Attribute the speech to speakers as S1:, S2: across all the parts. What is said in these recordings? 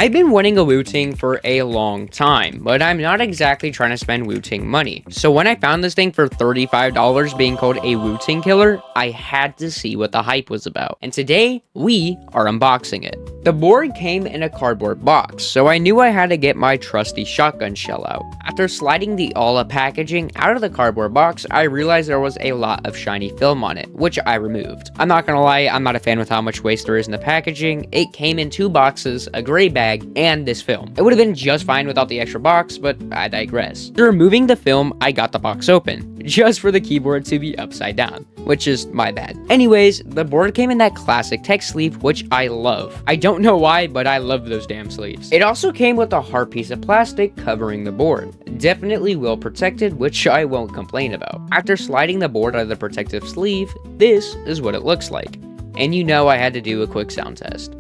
S1: I've been wanting a Wooting for a long time, but I'm not exactly trying to spend Wooting money. So when I found this thing for $35 being called a Wooting Killer, I had to see what the hype was about. And today, we are unboxing it. The board came in a cardboard box, so I knew I had to get my trusty shotgun shell out. After sliding the Aula packaging out of the cardboard box, I realized there was a lot of shiny film on it, which I removed. I'm not gonna lie, I'm not a fan with how much waste there is in the packaging. It came in 2 boxes, a gray bag, and this film. It would have been just fine without the extra box, but I digress. After removing the film, I got the box open, just for the keyboard to be upside down, which is my bad. Anyways, the board came in that classic tech sleeve, which I love. I don't know why, but I love those damn sleeves. It also came with a hard piece of plastic covering the board. Definitely well protected, which I won't complain about. After sliding the board out of the protective sleeve, this is what it looks like. And you know I had to do a quick sound test.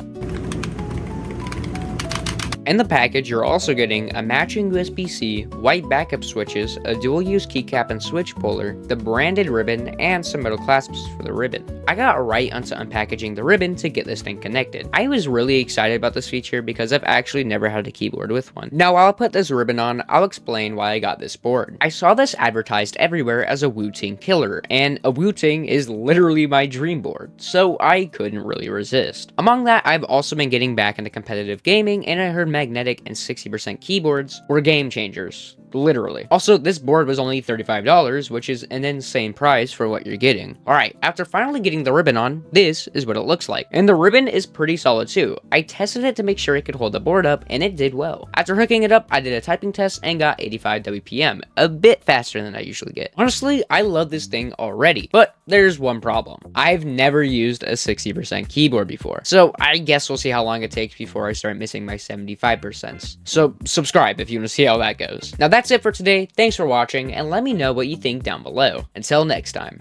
S1: In the package, you're also getting a matching USB-C, white backup switches, a dual-use keycap and switch puller, the branded ribbon, and some metal clasps for the ribbon. I got right onto unpackaging the ribbon to get this thing connected. I was really excited about this feature because I've actually never had a keyboard with one. Now, while I put this ribbon on, I'll explain why I got this board. I saw this advertised everywhere as a Wooting Killer, and a Wooting is literally my dream board, so I couldn't really resist. Among that, I've also been getting back into competitive gaming, and I heard magnetic and 60% keyboards were game changers. Literally. Also, this board was only $35, which is an insane price for what you're getting. Alright, after finally getting the ribbon on, this is what it looks like. And the ribbon is pretty solid too. I tested it to make sure it could hold the board up, and it did well. After hooking it up, I did a typing test and got 85 WPM, a bit faster than I usually get. Honestly, I love this thing already, but there's one problem. I've never used a 60% keyboard before, so I guess we'll see how long it takes before I start missing my 75%. So subscribe if you want to see how that goes. Now that's it for today. Thanks for watching, and let me know what you think down below. Until next time.